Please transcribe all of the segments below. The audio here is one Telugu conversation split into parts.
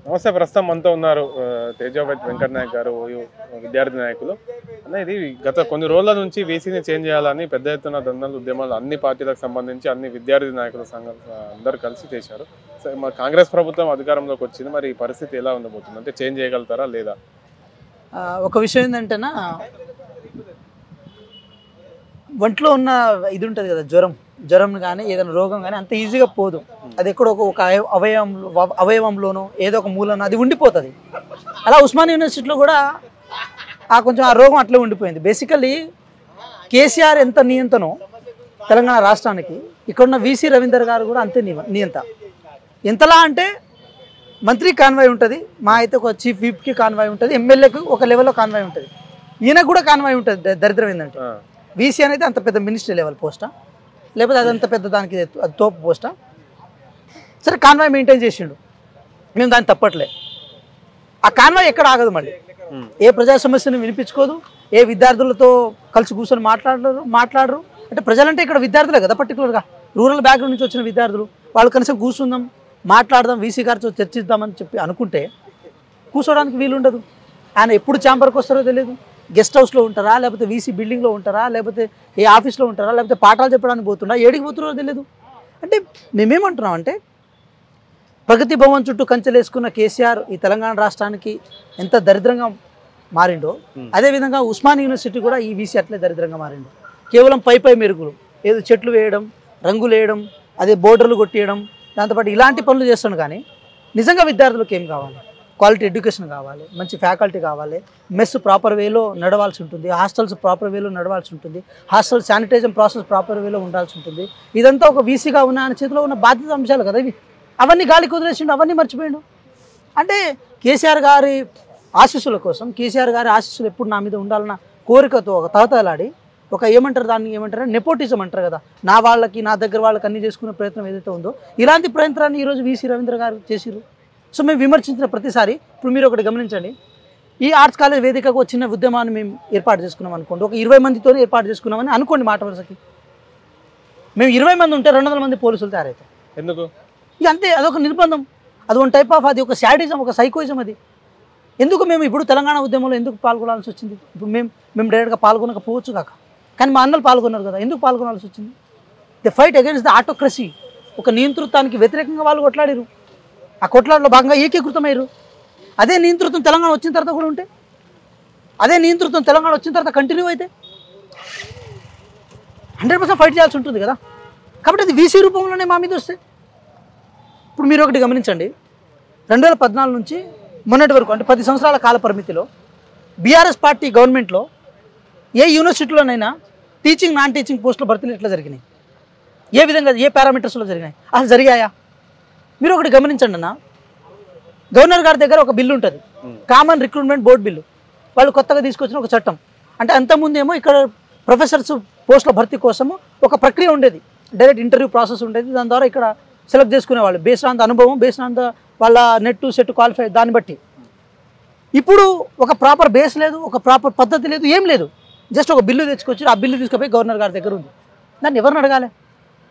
నమస్తే. ప్రస్తుతం మనతో ఉన్నారు తేజావతి వెంకట నాయక్ గారు, విద్యార్థి నాయకులు. అన్న, ఇది గత కొన్ని రోజుల నుంచి వీసీని చేంజ్ చేయాలని పెద్ద ఎత్తున దందాలు ఉద్యమాలు అన్ని పార్టీలకు సంబంధించి అన్ని విద్యార్థి నాయకుల సంఘం అందరూ కలిసి చేశారు. మరి కాంగ్రెస్ ప్రభుత్వం అధికారంలోకి వచ్చింది, మరి ఈ పరిస్థితి ఎలా ఉండబోతుంది? అంటే చేంజ్ చేయగలుగుతారా లేదా? ఒక విషయం ఏంటంటేనా, ఒంట్లో ఉన్న ఇది ఉంటుంది కదా, జ్వరం కానీ ఏదైనా రోగం కానీ అంత ఈజీగా పోదు. అది ఎక్కడో ఒక అవయవంలోనో ఏదో ఒక మూలనో అది ఉండిపోతుంది. అలా ఉస్మానియా యూనివర్సిటీలో కూడా కొంచెం ఆ రోగం అట్లే ఉండిపోయింది. బేసికల్లీ కేసీఆర్ ఎంత నియంతనో తెలంగాణ రాష్ట్రానికి, ఇక్కడున్న వీసీ రవీందర్ గారు కూడా అంతే నియంత. ఎంతలా అంటే మంత్రి కాన్వాయ్ ఉంటుంది, మా అయితే ఒక చీఫ్ విప్కి కాన్వాయ్ ఉంటుంది, ఎమ్మెల్యేకి ఒక లెవెల్లో కాన్వాయ్ ఉంటుంది, ఈయనకు కూడా కాన్వాయ్ ఉంటుంది. దరిద్రం ఏంటంటే వీసీ అనేది అంత పెద్ద మినిస్ట్రీ లెవెల్ పోస్టా, లేకపోతే అదంత పెద్ద దానికి అది తోపు పోస్టా? సరే, కాన్వాయ్ మెయింటైన్ చేసిండు, మేము దాన్ని తప్పట్లే. ఆ కాన్వాయ్ ఎక్కడ ఆగదు, మళ్ళీ ఏ ప్రజా సమస్యను వినిపించుకోదు, ఏ విద్యార్థులతో కలిసి కూర్చొని మాట్లాడరు. అంటే ప్రజలంటే ఇక్కడ విద్యార్థులే కదా, పర్టికులర్గా రూరల్ బ్యాక్గ్రౌండ్ నుంచి వచ్చిన విద్యార్థులు. వాళ్ళు కనీసం కూర్చుందాం, మాట్లాడదాం, వీసీ గారితో చర్చిద్దామని చెప్పి అనుకుంటే కూర్చోడానికి వీలుండదు. ఆయన ఎప్పుడు ఛాంబర్కి వస్తారో తెలియదు. గెస్ట్ హౌస్లో ఉంటారా, లేకపోతే వీసీ బిల్డింగ్లో ఉంటారా, లేకపోతే ఏ ఆఫీస్లో ఉంటారా, లేకపోతే పాఠాలు చెప్పడానికి పోతుండా, ఏడికి పోతున్నారో తెలియదు. అంటే మేమేమంటున్నాం అంటే, ప్రగతి భవన్ చుట్టూ కంచెలేసుకున్న కేసీఆర్ ఈ తెలంగాణ రాష్ట్రానికి ఎంత దరిద్రంగా మారిండో, అదేవిధంగా ఉస్మానియా యూనివర్సిటీ కూడా ఈ వీసీ అట్లే దరిద్రంగా మారిండు. కేవలం పై మెరుగులు, ఏదో చెట్లు వేయడం, రంగులు వేయడం, అదే బోర్డర్లు కొట్టేయడం, దాంతోపాటు ఇలాంటి పనులు చేస్తాను. కానీ నిజంగా విద్యార్థులకు ఏం కావాలి? క్వాలిటీ ఎడ్యుకేషన్ కావాలి, మంచి ఫ్యాకల్టీ కావాలి, మెస్ ప్రాపర్ వేలో నడవాల్సి ఉంటుంది, హాస్టల్స్ ప్రాపర్ వేలో నడవాల్సి ఉంటుంది, హాస్టల్ శానిటైజేషన్ ప్రాసెస్ ప్రాపర్ వేలో ఉండాల్సి ఉంటుంది. ఇదంతా ఒక వీసీగా ఉన్న ఆయన చేతిలో ఉన్న బాధ్యత అంశాలు కదా ఇవి. అవన్నీ గాలికి వదిలేసిండు, అవన్నీ మర్చిపోయిండు. అంటే కేసీఆర్ గారి ఆశీస్సుల కోసం, కేసీఆర్ గారి ఆశీస్సులు ఎప్పుడు నా మీద ఉండాలన్న కోరికతో ఒక తహతలాడి ఒక ఏమంటారు నెపోటిజం అంటారు కదా, నా వాళ్ళకి నా దగ్గర వాళ్ళకి అన్ని చేసుకునే ప్రయత్నం ఏదైతే ఉందో, ఇలాంటి ప్రయత్నాన్ని ఈరోజు వీసీ రవీంద్ర గారు చేసిరు. సో మేము విమర్శించిన ప్రతిసారి, ఇప్పుడు మీరు ఒకటి గమనించండి, ఈ ఆర్ట్స్ కాలేజ్ వేదికకు చిన్న ఉద్యమాన్ని మేము ఏర్పాటు చేసుకున్నాం అనుకోండి, ఒక 20 మందితో ఏర్పాటు చేసుకున్నామని అనుకోండి మాట వరుసకి. మేము 20 మంది ఉంటే 200 మంది పోలీసులు తయారవుతారు. ఎందుకు? ఇక అంతే, అదొక నిర్బంధం, అది ఒక టైప్ ఆఫ్, అది ఒక శాడిజం, ఒక సైకోయిజం. అది ఎందుకు మేము ఇప్పుడు తెలంగాణ ఉద్యమంలో ఎందుకు పాల్గొనాల్సి వచ్చింది? ఇప్పుడు మేము డైరెక్ట్గా పాల్గొనకపోవచ్చు కాక, కానీ మా అన్నలు పాల్గొన్నారు కదా, ఎందుకు పాల్గొనాల్సి వచ్చింది? The fight against the autocracy. ఒక నియంతృత్వానికి వ్యతిరేకంగా వాళ్ళు కొట్లాడారు. ఆ కొట్లాడలో భాగంగా ఏకీకృతమయ్యారు. అదే నియంతృత్వం తెలంగాణ వచ్చిన తర్వాత కూడా ఉంటే, అదే నియంతృత్వం తెలంగాణ వచ్చిన తర్వాత కంటిన్యూ అయితే 100% ఫైట్ చేయాల్సి ఉంటుంది కదా. కాబట్టి అది వీసీ రూపంలోనే మా మీద వస్తే. ఇప్పుడు మీరు ఒకటి గమనించండి, 2014 నుంచి మొన్నటి వరకు, అంటే 10 సంవత్సరాల కాల పరిమితిలో బీఆర్ఎస్ పార్టీ గవర్నమెంట్లో ఏ యూనివర్సిటీలోనైనా టీచింగ్ నాన్ టీచింగ్ పోస్టుల భర్తీలు ఎట్లా జరిగినాయి, ఏ విధంగా, ఏ పారామీటర్స్లో జరిగినాయి, అసలు జరిగాయా? మీరు ఒకటి గమనించండి అన్న, గవర్నర్ గారి దగ్గర ఒక బిల్లు ఉంటుంది, కామన్ రిక్రూట్మెంట్ బోర్డు బిల్లు. వాళ్ళు కొత్తగా తీసుకొచ్చిన ఒక చట్టం. అంటే అంతకుముందేమో ఇక్కడ ప్రొఫెసర్స్ పోస్టుల భర్తీ కోసము ఒక ప్రక్రియ ఉండేది, డైరెక్ట్ ఇంటర్వ్యూ ప్రాసెస్ ఉండేది. దాని ద్వారా ఇక్కడ సెలెక్ట్ చేసుకునేవాళ్ళు బేస్డ్ ఆన్ ద అనుభవం, బేస్డ్ ఆన్ ద వాళ్ళ నెట్ సెట్ క్వాలిఫై, దాన్ని బట్టి. ఇప్పుడు ఒక ప్రాపర్ బేస్ లేదు, ఒక ప్రాపర్ పద్ధతి లేదు, ఏం లేదు. జస్ట్ ఒక బిల్లు తెచ్చుకొచ్చి ఆ బిల్లు తీసుకుపోయి గవర్నర్ గారి దగ్గర ఉంది. దాన్ని ఎవరిని అడగాలి?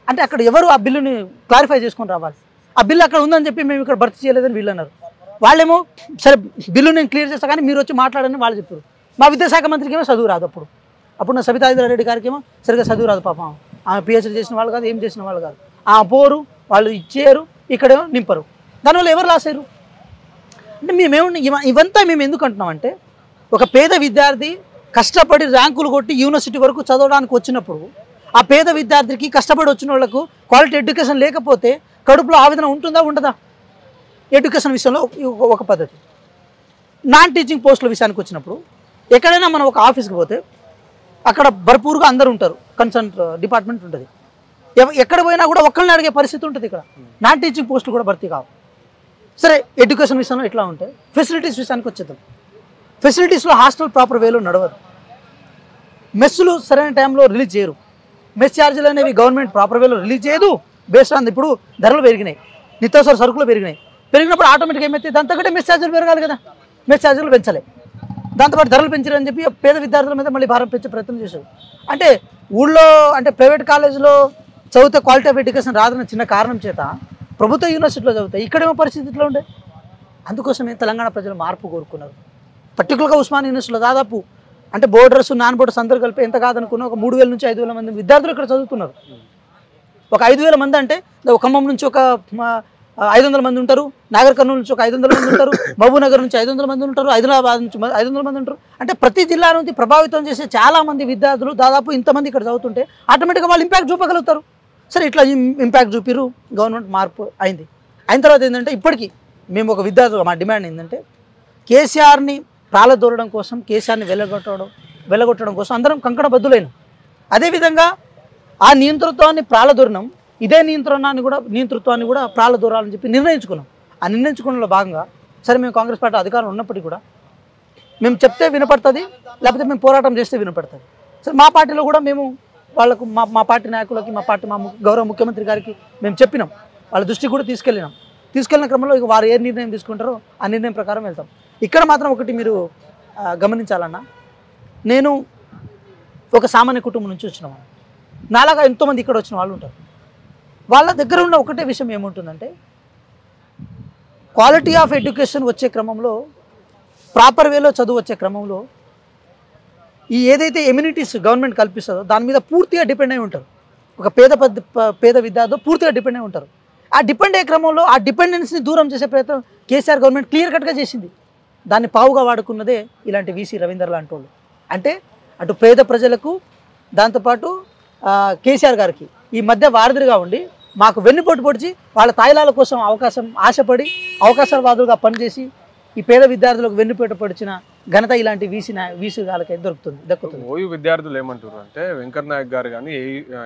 అంటే అక్కడ ఎవరు ఆ బిల్లుని క్లారిఫై చేసుకొని రావాలి. ఆ బిల్లు అక్కడ ఉందని చెప్పి మేము ఇక్కడ భర్తీ చేయలేదని వీళ్ళు అన్నారు. వాళ్ళేమో సరే బిల్లు నేను క్లియర్ చేస్తా కానీ మీరు వచ్చి మాట్లాడని వాళ్ళు చెప్పారు. మా విద్యాశాఖ మంత్రికి ఏమో చదువు రాదు. అప్పుడు సబితా ఇంద్రారెడ్డి గారికి ఏమో సరిగ్గా చదువు రాదు. పాపం ఆమె పిహెచ్డీ చేసిన వాళ్ళు కాదు, ఏం చేసిన వాళ్ళు కాదు. పోరు, వాళ్ళు ఇచ్చేయరు, ఇక్కడేమో నింపరు. దానివల్ల ఎవరు లాస్ అయ్యారు? అంటే ఇవంతా మేము ఎందుకు అంటున్నామంటే, ఒక పేద విద్యార్థి కష్టపడి ర్యాంకులు కొట్టి యూనివర్సిటీ వరకు చదవడానికి వచ్చినప్పుడు, ఆ పేద విద్యార్థికి కష్టపడి వచ్చిన వాళ్ళకు క్వాలిటీ ఎడ్యుకేషన్ లేకపోతే కడుపులో ఆవేదన ఉంటుందా ఉండదా? ఎడ్యుకేషన్ విషయంలో ఒక పద్ధతి. నాన్ టీచింగ్ పోస్టుల విషయానికి వచ్చినప్పుడు, ఎక్కడైనా మనం ఒక ఆఫీస్కి పోతే అక్కడ భర్పూర్గా అందరూ ఉంటారు, కన్సర్న్ డిపార్ట్మెంట్ ఉంటుంది. ఎక్కడ పోయినా కూడా ఒక్కరిని అడిగే పరిస్థితి ఉంటుంది. ఇక్కడ నాన్ టీచింగ్ పోస్టులు కూడా భర్తీ కావు. సరే, ఎడ్యుకేషన్ విషయంలో ఎట్లా ఉంటాయి? ఫెసిలిటీస్ విషయానికి వచ్చేద్దాం. ఫెసిలిటీస్లో హాస్టల్ ప్రాపర్ వేలో నడవదు, మెస్సులు సరైన టైంలో రిలీజ్ చేయరు, మెస్ ఛార్జీలు అనేవి గవర్నమెంట్ ప్రాపర్ వేలో రిలీజ్ చేయదు. బేస్డ్ ఆన్ ఇప్పుడు ధరలు పెరిగినాయి, నిత్యావసర సరుకులు పెరిగినప్పుడు ఆటోమేటిక్గా ఏమైతే దాంతో కంటే మెస్ ఛార్జీలు పెరగాలి కదా, మెస్ ఛార్జీలు పెంచలే. దాంతోపాటు ధరలు పెంచారని చెప్పి పేద విద్యార్థుల మీద మళ్ళీ భారం పెంచే ప్రయత్నం చేశారు. అంటే ఊళ్ళో, అంటే ప్రైవేట్ కాలేజీలో చదివితే క్వాలిటీ ఆఫ్ ఎడ్యుకేషన్ రాదన్న చిన్న కారణం చేత ప్రభుత్వ యూనివర్సిటీలో చదివితే ఇక్కడేమో పరిస్థితి ఇట్లా ఉండే. అందుకోసమే తెలంగాణ ప్రజలు మార్పు కోరుకున్నారు. పర్టికులర్గా ఉస్మానియా యూనివర్సిటీలో దాదాపు అంటే బోర్డర్స్ నాన్ బోర్డర్స్ అందరూ కలిపి ఎంత కాదనుకున్నా ఒక 3000 నుంచి 5000 మంది విద్యార్థులు ఇక్కడ చదువుతున్నారు. ఒక 5000 మంది అంటే ఒక ఖమ్మం నుంచి ఒక 500 మంది ఉంటారు, నాగర్ కర్నూలు నుంచి ఒక 500 మంది ఉంటారు, మహబూబ్ నగర్ నుంచి 500 మంది ఉంటారు, హైదరాబాద్ నుంచి 500 మంది ఉంటారు. అంటే ప్రతి జిల్లా నుంచి ప్రభావితం చేసే చాలా మంది విద్యార్థులు దాదాపు ఇంతమంది ఇక్కడ చదువుతుంటే ఆటోమేటిక్గా వాళ్ళు ఇంపాక్ట్ చూపగలుగుతారు. సరే ఇట్లా ఇంపాక్ట్ చూపిరు, గవర్నమెంట్ మార్పు అయింది. అయిన తర్వాత ఏంటంటే ఇప్పటికీ మేము ఒక విద్యార్థులు మా డిమాండ్ ఏంటంటే కేసీఆర్ని ప్రాలదూరడం కోసం, కేసీఆర్ని వెళ్ళగొట్టడం కోసం అందరం కంకణబద్దులైన. అదేవిధంగా ఆ నియంతృత్వాన్ని ప్రాలదూరణం, ఇదే నియంతృత్వాన్ని కూడా ప్రాలదూరాలని చెప్పి నిర్ణయించుకున్నాం. ఆ నిర్ణయించుకోవడంలో భాగంగా సరే మేము కాంగ్రెస్ పార్టీ అధికారం ఉన్నప్పటికీ కూడా మేము చెప్తే వినపడుతుంది, లేకపోతే మేము పోరాటం చేస్తే వినపడుతుంది. సరే మా పార్టీలో కూడా మేము వాళ్ళకు మా పార్టీ నాయకులకి మా గౌరవ ముఖ్యమంత్రి గారికి మేము చెప్పినాం, వాళ్ళ దృష్టికి కూడా తీసుకెళ్ళిన క్రమంలో ఇక వారు ఏ నిర్ణయం తీసుకుంటారో ఆ నిర్ణయం ప్రకారం వెళ్తాం. ఇక్కడ మాత్రం ఒకటి మీరు గమనించాలన్నా, నేను ఒక సామాన్య కుటుంబం నుంచి వచ్చిన వాళ్ళు, నాలాగా ఎంతోమంది ఇక్కడ వచ్చిన వాళ్ళు ఉంటారు. వాళ్ళ దగ్గర ఉన్న ఒకటే విషయం ఏముంటుందంటే క్వాలిటీ ఆఫ్ ఎడ్యుకేషన్ వచ్చే క్రమంలో, ప్రాపర్ వేలో చదువు వచ్చే క్రమంలో ఈ ఏదైతే ఎమ్యూనిటీస్ గవర్నమెంట్ కల్పిస్తుందో దాని మీద పూర్తిగా డిపెండ్ అయి ఉంటారు. ఒక పేద విద్యార్థులు పూర్తిగా డిపెండ్ అయి ఉంటారు. ఆ డిపెండ్ అయ్యే క్రమంలో ఆ డిపెండెన్స్ని దూరం చేసే ప్రయత్నం కేసీఆర్ గవర్నమెంట్ క్లియర్ కట్గా చేసింది. దాన్ని పావుగా వాడుకున్నదే ఇలాంటి వీసీ రవీందర్ లాంటి వాళ్ళు. అంటే అటు పేద ప్రజలకు దాంతోపాటు కేసీఆర్ గారికి ఈ మధ్య వారధిగా ఉండి మాకు వెన్నుపోటు పొడిచి వాళ్ళ తాయిలాల కోసం ఆశపడి అవకాశవాదులుగా పనిచేసి ఈ పేద విద్యార్థులకు వెన్నుపోటు పొడిచిన ఘనత ఇలాంటి వీసీ వాళ్ళకి దక్కుతుంది. ఓయూ విద్యార్థులు ఏమంటారు అంటే వెంకట్ నాయక్ గారు కానీ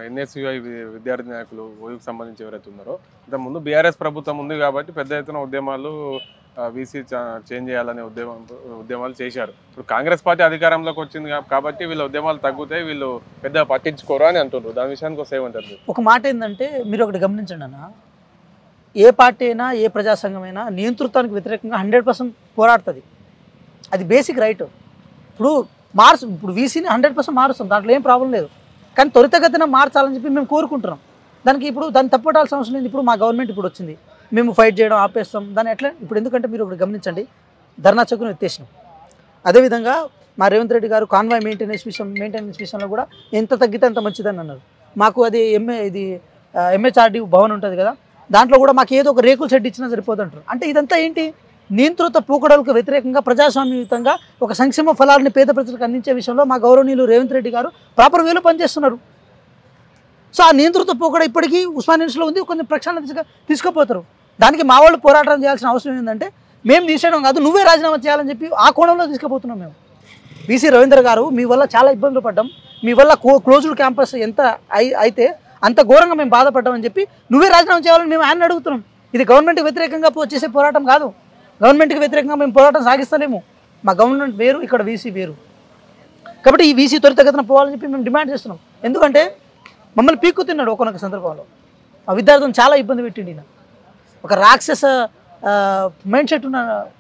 ఎన్ఎస్యుఐ విద్యార్థి నాయకులు ఓయూకి సంబంధించి ఎవరైతే ఉన్నారో ఇంతకుముందు బీఆర్ఎస్ ప్రభుత్వం ఉంది కాబట్టి పెద్ద ఎత్తున ఉద్యమాలు వీసీ చేంజ్ చేయాలనే ఉద్యమాలు చేశారు. ఇప్పుడు కాంగ్రెస్ పార్టీ అధికారంలోకి వచ్చింది కాబట్టి వీళ్ళ ఉద్యమాలు తగ్గుతాయి, వీళ్ళు పెద్దగా పట్టించుకోరు అని అంటున్నారు. దాని విషయానికి వస్తే ఏమంటారు? ఒక మాట ఏంటంటే మీరు ఒకటి గమనించండి అన్న, ఏ పార్టీ అయినా ఏ ప్రజా సంఘమైనా నియంతృత్వానికి వ్యతిరేకంగా 100% పోరాడుతుంది. అది బేసిక్ రైట్. ఇప్పుడు వీసీని 100% మారుస్తాం, దాంట్లో ఏం ప్రాబ్లం లేదు. కానీ త్వరితగతిన మార్చాలని చెప్పి మేము కోరుకుంటున్నాం. దాన్ని తప్పడాల్సిన అవసరం లేదు. ఇప్పుడు మా గవర్నమెంట్ ఇప్పుడు వచ్చింది, మేము ఫైట్ చేయడం ఆపేస్తాం దాన్ని ఎట్లా? ఇప్పుడు ఎందుకంటే మీరు ఒకటి గమనించండి, ధర్నా చౌక్ను ఎత్తేసినాం. అదేవిధంగా మా రేవంత్ రెడ్డి గారు కాన్వాయ్ మెయింటెనెన్స్ విషయంలో కూడా ఎంత తగ్గితే అంత మంచిదని అన్నారు. మాకు అది ఎంహెచ్ఆర్డి భవన్ ఉంటుంది కదా, దాంట్లో కూడా మాకు ఏదో ఒక రేకుల షెడ్ ఇచ్చినా సరిపోదు అంటారు. అంటే ఇదంతా ఏంటి? నియంతృత్వ పోకడలకు వ్యతిరేకంగా ప్రజాస్వామ్యయుతంగా ఒక సంక్షేమ ఫలాలను పేద ప్రజలకు అందించే విషయంలో మా గౌరవనీయులు రేవంత్ రెడ్డి గారు ప్రాపర్ వేలో పనిచేస్తున్నారు. సో ఆ నియంతృత్వ పోకడ ఇప్పటికీ ఉస్మానియా యూనివర్సిటీలో ఉంది, కొంచెం ప్రక్షాళన తీసుకుపోతారు. దానికి మా వాళ్ళు పోరాటం చేయాల్సిన అవసరం ఏంటంటే మేము తీసేయడం కాదు, నువ్వే రాజీనామా చేయాలని చెప్పి ఆ కోణంలో తీసుకుపోతున్నాం. మేము వీసీ రవీందర్ గారు మీ వల్ల చాలా ఇబ్బందులు పడ్డాం, మీ వల్ల క్లోజ్డ్ క్యాంపస్ ఎంత అయితే అంత ఘోరంగా మేము బాధపడ్డామని చెప్పి నువ్వే రాజీనామా చేయాలని మేము ఆయన అడుగుతున్నాం. ఇది గవర్నమెంట్కి వ్యతిరేకంగా చేసే పోరాటం కాదు. గవర్నమెంట్కి వ్యతిరేకంగా మేము పోరాటం సాగిస్తలేము. మా గవర్నమెంట్ వేరు, ఇక్కడ వీసీ వేరు. కాబట్టి ఈ వీసీ త్వరితగతిన పోవాలని చెప్పి మేము డిమాండ్ చేస్తున్నాం. ఎందుకంటే మమ్మల్ని పీక్కు తిన్నాడు ఒకనొక సందర్భంలో. ఆ విద్యార్థులను చాలా ఇబ్బంది పెట్టిండు ఈయన. ఒక రాక్షస మైండ్ సెట్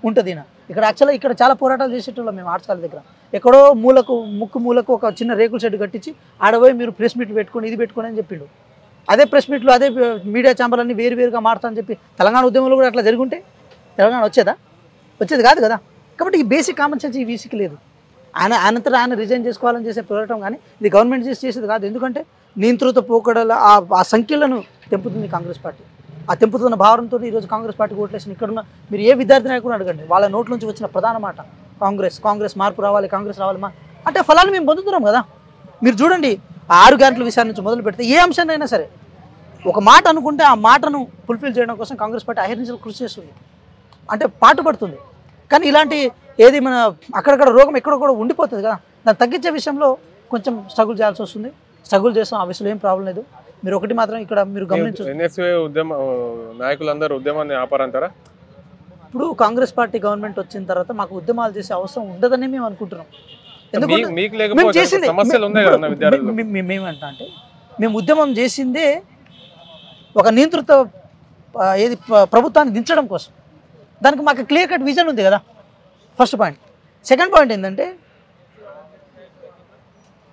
ఉంటుంది ఈయన. యాక్చువల్గా ఇక్కడ చాలా పోరాటాలు చేసేటోళ్ళం మేము ఆర్ట్స్ కాలేజ్ దగ్గర. ఎక్కడో ముక్కు మూలకు ఒక చిన్న రేకుల షెడ్ కట్టించి ఆడపోయి మీరు ప్రెస్ మీట్ పెట్టుకొని ఇది పెట్టుకొని అని చెప్పిండు. అదే ప్రెస్ మీట్లు అదే మీడియా ఛాంబర్లన్నీ వేరుగా మారుతామని చెప్పి తెలంగాణ ఉద్యమంలో కూడా అట్లా జరుగుంటే తెలంగాణ వచ్చేది కాదు కదా. కాబట్టి ఈ బేసిక్ కామన్ సెన్స్ ఈ వీసీకి లేదు. ఆయనంతటా ఆయన రిజైన్ చేసుకోవాలని చేసే పోరాటం కానీ ఇది గవర్నమెంట్ చేసేది కాదు. ఎందుకంటే నియంతృత్వ పోకడల ఆ సంఖ్యలను తెంపుతుంది కాంగ్రెస్ పార్టీ. ఆ తెంపుతున్న భావనతో ఈరోజు కాంగ్రెస్ పార్టీకి ఓట్లేసిన ఇక్కడున్న మీరు ఏ విద్యార్థి నాయకుడు అడగండి, వాళ్ళ నోట్ల నుంచి వచ్చిన ప్రధాన మాట కాంగ్రెస్ మార్పు రావాలి, కాంగ్రెస్ రావాలి అంటే ఫలాలు మేము పొందుతున్నాం కదా. మీరు చూడండి, 6 గంటల విషయాల నుంచి మొదలు పెడితే ఏ అంశాన్నైనా సరే ఒక మాట అనుకుంటే ఆ మాటను ఫుల్ఫిల్ చేయడం కోసం కాంగ్రెస్ పార్టీ అహర్నిశలు కృషి చేస్తుంది, అంటే పాటుపడుతుంది. కానీ ఇలాంటి ఏది మన అక్కడక్కడ రోగం ఎక్కడో కూడా ఉండిపోతుంది కదా, దాన్ని తగ్గించే విషయంలో కొంచెం స్ట్రగుల్ చేయాల్సి వస్తుంది. స్ట్రగుల్ చేస్తాం, ఆ విషయంలో ఏం ప్రాబ్లం లేదు. మీరు ఒకటి మాత్రం ఇక్కడ మీరు గమనించు, నాయకులందరూ ఉద్యమాన్ని ఆపారంటారా? ఇప్పుడు కాంగ్రెస్ పార్టీ గవర్నమెంట్ వచ్చిన తర్వాత మాకు ఉద్యమాలు చేసే అవసరం ఉండదని మేము అనుకుంటున్నాం. మేమేమంటా అంటే మేము ఉద్యమం చేసిందే ఒక నియంతృత్వ ఏది ప్రభుత్వాన్ని దించడం కోసం. దానికి మాకు క్లియర్ కట్ విజన్ ఉంది కదా, ఫస్ట్ పాయింట్. సెకండ్ పాయింట్ ఏంటంటే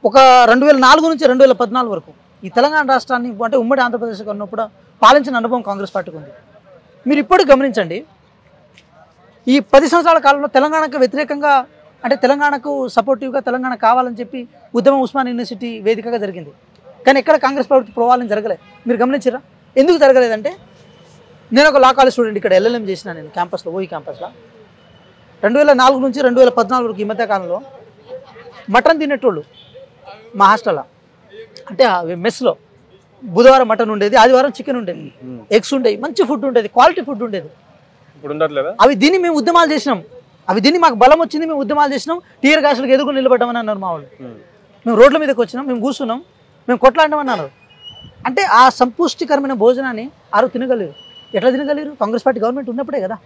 ఒక 2004 నుంచి 2014 వరకు ఈ తెలంగాణ రాష్ట్రాన్ని అంటే ఉమ్మడి ఆంధ్రప్రదేశ్ ఉన్నప్పుడు పాలించిన అనుభవం కాంగ్రెస్ పార్టీకి ఉంది. మీరు ఇప్పుడు గమనించండి, ఈ 10 సంవత్సరాల కాలంలో తెలంగాణకు వ్యతిరేకంగా అంటే తెలంగాణకు సపోర్టివ్గా తెలంగాణ కావాలని చెప్పి ఉద్యమం ఉస్మానియా యూనివర్సిటీ వేదికగా జరిగింది. కానీ ఎక్కడ కాంగ్రెస్ ప్రభుత్వ ప్రభావం జరగలేదు. మీరు గమనించారా? ఎందుకు జరగలేదంటే నేను ఒక లా కాలేజ్ స్టూడెంట్, ఇక్కడ ఎల్ఎల్ఎం చేసిన నేను క్యాంపస్లో, ఓయి క్యాంపస్లో 2004 నుంచి 2014 వరకు ఈ మధ్య కాలంలో మటన్ తినేటోళ్ళు మా హాస్టల్లో. అంటే మెస్లో బుధవారం మటన్ ఉండేది, ఆదివారం చికెన్ ఉండేది, ఎగ్స్ ఉండేవి, మంచి ఫుడ్ ఉండేది, క్వాలిటీ ఫుడ్ ఉండేది. ఇప్పుడు ఉండట్లేదా? అవి దీన్ని మేము ఉద్యమాలు చేసినాం, అవి దీన్ని మాకు బలం వచ్చింది, మేము ఉద్యమాలు చేసినాం, టీఆర్ గాసులకు ఎదుర్కొని నిలబడ్డామని అన్నారు మా వాళ్ళు. మేము రోడ్ల మీదకి వచ్చినాం, మేము కూర్చున్నాం, మేము కొట్లాడమని అన్నారు. అంటే ఆ సంపుష్టికరమైన భోజనాన్ని ఆరు తినగలిగారు. ఎట్లా తినగలిగారు? కాంగ్రెస్ పార్టీ గవర్నమెంట్ ఉన్నప్పుడే కదా.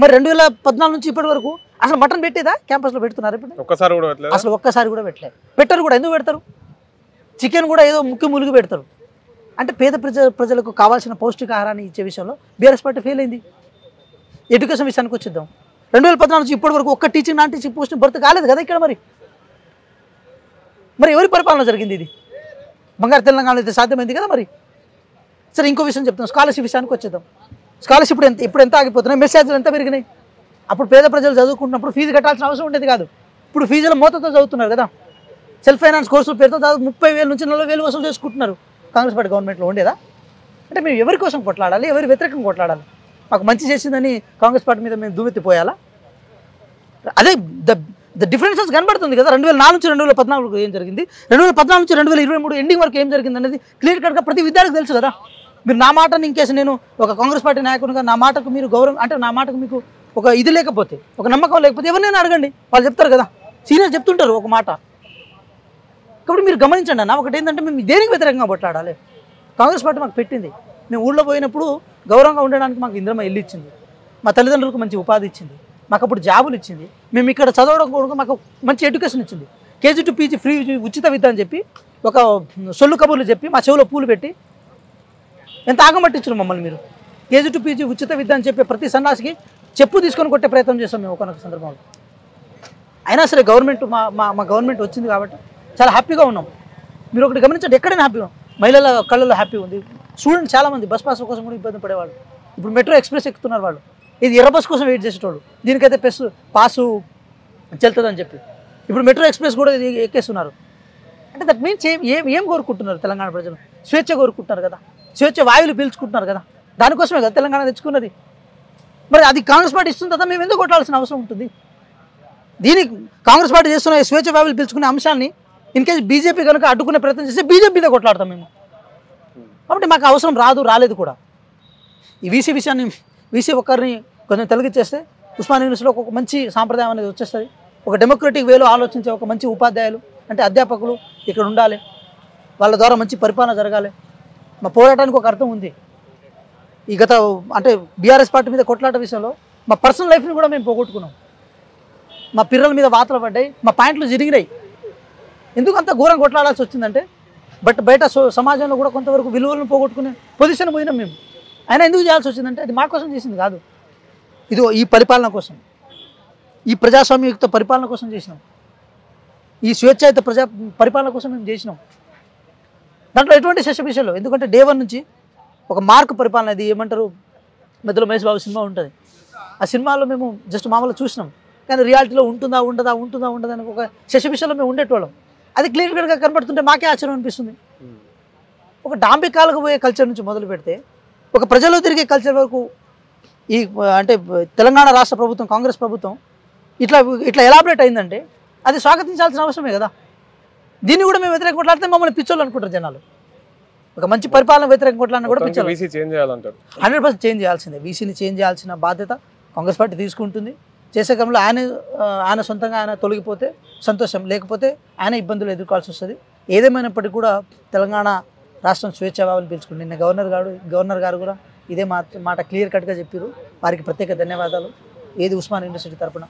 మరి 2014 నుంచి ఇప్పటి వరకు అసలు మటన్ పెట్టేదా? క్యాంపస్లో పెడుతున్నారు ఇప్పుడు? ఒక్కసారి కూడా పెట్టలేదు. అసలు ఒక్కసారి కూడా పెట్టలేదు. పెట్టరు కూడా. ఎందుకు పెడతారు? చికెన్ కూడా ఏదో ములుగు పెడతారు. అంటే పేద ప్రజలకు కావాల్సిన పౌష్టికాహారాన్ని ఇచ్చే విషయంలో బీఆర్ఎస్ పార్టీ ఫెయిల్ అయింది. ఎడ్యుకేషన్ విషయానికి వచ్చేద్దాం. 2014 నుంచి ఇప్పటి వరకు ఒక్క టీచింగ్ నాన్ టీచింగ్ పోస్ట్ భర్తీ కాలేదు కదా ఇక్కడ. మరి ఎవరి పరిపాలన జరిగింది ఇది? బంగారు తెలంగాణ అయితే సాధ్యమైంది కదా. మరి సరే, ఇంకో విషయం చెప్తాం. స్కాలర్షిప్ విషయానికి వచ్చేద్దాం. స్కాలర్షిప్ ఇప్పుడు ఎంత ఆగిపోతున్నాయి, మెసేజ్లు ఎంత పెరిగినాయి. అప్పుడు పేద ప్రజలు చదువుకుంటున్నప్పుడు ఫీజు కట్టాల్సిన అవసరం ఉండేది కాదు. ఇప్పుడు ఫీజుల మోతతో చదువుతున్నారు కదా. సెల్ఫ్ ఫైనాన్స్ కోర్సులు పేరుతో దాదాపు 30,000 నుంచి 40,000 వసూలు చేసుకుంటున్నారు. కాంగ్రెస్ పార్టీ గవర్నమెంట్లో ఉండేదా? అంటే మేము ఎవరి కోసం కొట్లాడాలి, ఎవరి వ్యతిరేకంగా కొట్లాడాలి? మాకు మంచి చేసిందని కాంగ్రెస్ పార్టీ మీద మేము దువ్వెత్తిపోయాలా? అదే ద డిఫరెన్సెస్ కనబడుతుంది కదా. 2004 నుంచి 2014 ఏం జరిగింది, 2014 నుంచి 2023 ఎండింగ్ వరకు ఏం జరిగింది అనేది క్లియర్ కట్గా ప్రతి విద్యార్థికి తెలుసు కదా. మీరు నా మాటని ఇంకేసి నేను ఒక కాంగ్రెస్ పార్టీ నాయకునిగా నా మాటకు మీరు గౌరవం అంటే నా మాటకు మీకు ఒక ఇది లేకపోతే, ఒక నమ్మకం లేకపోతే ఎవరినైనా అడగండి, వాళ్ళు చెప్తారు కదా. సీనియర్ చెప్తుంటారు ఒక మాట. కాబట్టి మీరు గమనించండి అన్న. ఒకటి ఏంటంటే మేము దేనికి వ్యతిరేకంగా కొట్లాడాలి? కాంగ్రెస్ పార్టీ మాకు పెట్టింది. మేము ఊళ్ళో పోయినప్పుడు గౌరవంగా ఉండడానికి మాకు ఇంద్రమ్మ ఇల్లు ఇచ్చింది, మా తల్లిదండ్రులకు మంచి ఉపాధి ఇచ్చింది, మాకు అప్పుడు జాబులు ఇచ్చింది, మేము ఇక్కడ చదవడం కూడా మాకు మంచి ఎడ్యుకేషన్ ఇచ్చింది. కేజీ టు పీజీ ఫ్రీ ఉచిత విద్య అని చెప్పి ఒక సొల్లు కబుర్లు చెప్పి మా చెవిలో పూలు పెట్టి ఎంత ఆగమట్టించారు మమ్మల్ని మీరు. కేజీ టు పీజీ ఉచిత విద్య అని చెప్పి ప్రతి సన్నాసికి చెప్పు తీసుకొని కొట్టే ప్రయత్నం చేస్తాం మేము ఒకనొక సందర్భంలో. అయినా సరే గవర్నమెంట్ మా గవర్నమెంట్ వచ్చింది కాబట్టి చాలా హ్యాపీగా ఉన్నాం. మీరు ఒకటి గమనించండి, ఎక్కడైనా హ్యాపీగా. మహిళల కళ్ళలో హ్యాపీ ఉంది. స్టూడెంట్ చాలామంది బస్ పాస్ కోసం కూడా ఇబ్బంది పడేవాళ్ళు ఇప్పుడు మెట్రో ఎక్స్ప్రెస్ ఎక్కుతున్నారు. వాళ్ళు ఇది ఎర్ర బస్ కోసం వెయిట్ చేసేటోళ్ళు, దీనికైతే పాసు చెల్తుందని చెప్పి ఇప్పుడు మెట్రో ఎక్స్ప్రెస్ కూడా ఎక్కేస్తున్నారు. అంటే దట్ మీన్స్ ఏం కోరుకుంటున్నారు తెలంగాణ ప్రజలు? స్వేచ్ఛ కోరుకుంటున్నారు కదా, స్వేచ్ఛ వాయువులు పీల్చుకుంటున్నారు కదా. దానికోసమే కదా తెలంగాణ తెచ్చుకున్నది. మరి అది కాంగ్రెస్ పార్టీ ఇస్తుంది కదా, మేము ఎందుకు కొట్టాల్సిన అవసరం ఉంటుంది? దీనికి కాంగ్రెస్ పార్టీ చేస్తున్న స్వేచ్ఛ వాయువులు పీల్చుకునే అంశాన్ని ఇన్ కేసు బీజేపీ కనుక అడ్డుకునే ప్రయత్నం చేస్తే బీజేపీ మీద కొట్లాడతాం మేము. కాబట్టి మాకు అవసరం రాలేదు కూడా. ఈ వీసీ ఒక్కరిని కొంచెం తొలగించేస్తే ఉస్మానియా యూనివర్సిటీలో ఒక మంచి సాంప్రదాయం అనేది వచ్చేస్తుంది. ఒక డెమోక్రటిక్ వేలో ఆలోచించే ఒక మంచి ఉపాధ్యాయులు అంటే అధ్యాపకులు ఇక్కడ ఉండాలి. వాళ్ళ ద్వారా మంచి పరిపాలన జరగాలి. మా పోరాటానికి ఒక అర్థం ఉంది. ఈ గత అంటే బీఆర్ఎస్ పార్టీ మీద కొట్లాట విషయంలో మా పర్సనల్ లైఫ్ని కూడా మేము పోగొట్టుకున్నాం. మా పిల్లల మీద వాతలు పడ్డాయి, మా పాయింట్లు జరిగినాయి. ఎందుకు అంత ఘోరంగా కొట్లాడాల్సి వచ్చిందంటే బయట సమాజంలో కూడా కొంతవరకు విలువలను పోగొట్టుకునే పొజిషన్ పోయినాం మేము. అయినా ఎందుకు చేయాల్సి వచ్చిందంటే అది మా కోసం చేసింది కాదు. ఇదిగో ఈ పరిపాలన కోసం, ఈ ప్రజాస్వామ్యయుక్త పరిపాలన కోసం చేసినాం. ఈ స్వేచ్ఛాయుత పరిపాలన కోసం మేము చేసినాం. దాంట్లో ఎటువంటి శశభిషలు. ఎందుకంటే డే 1 నుంచి ఒక మార్క్ పరిపాలన, అది ఏమంటారు, మధ్యలో మహేష్ బాబు సినిమా ఉంటుంది. ఆ సినిమాలో మేము జస్ట్ మామూలుగా చూసినాం, కానీ రియాలిటీలో ఉంటుందా అని ఒక శశభిషలో మేము ఉండేటోళ్ళం. అది క్లియర్ కట్గా కనబడుతుంటే మాకే ఆశ్చర్యం అనిపిస్తుంది. ఒక డాంబికాలకు పోయే కల్చర్ నుంచి మొదలు పెడితే ఒక ప్రజల్లో తిరిగే కల్చర్ వరకు ఈ అంటే తెలంగాణ రాష్ట్ర ప్రభుత్వం, కాంగ్రెస్ ప్రభుత్వం ఇట్లా ఎలాబరేట్ అయిందంటే అది స్వాగతించాల్సిన అవసరమే కదా. దీన్ని కూడా మేము వ్యతిరేక కొట్లాడితే మమ్మల్ని పిచ్చోళ్ళు అనుకుంటారు జనాలు. ఒక మంచి పరిపాలన వ్యతిరేక కొట్లాడినా కూడా పిచ్చోళ్ళు. 100% చేంజ్ చేయాల్సిందే. వీసీని చేంజ్ చేయాల్సిన బాధ్యత కాంగ్రెస్ పార్టీ తీసుకుంటుంది. చేసే క్రమంలో ఆయన సొంతంగా ఆయన తొలగిపోతే సంతోషం, లేకపోతే ఆయన ఇబ్బందులు ఎదుర్కోవాల్సి వస్తుంది. ఏదేమైనప్పటికీ కూడా తెలంగాణ రాష్ట్రం స్వేచ్ఛాభావాలు పీల్చుకుంది. నిన్న గవర్నర్ గారు కూడా ఇదే మాట క్లియర్ కట్గా చెప్పారు. వారికి ప్రత్యేక ధన్యవాదాలు. ఏది ఉస్మానియా యూనివర్సిటీ తరపున.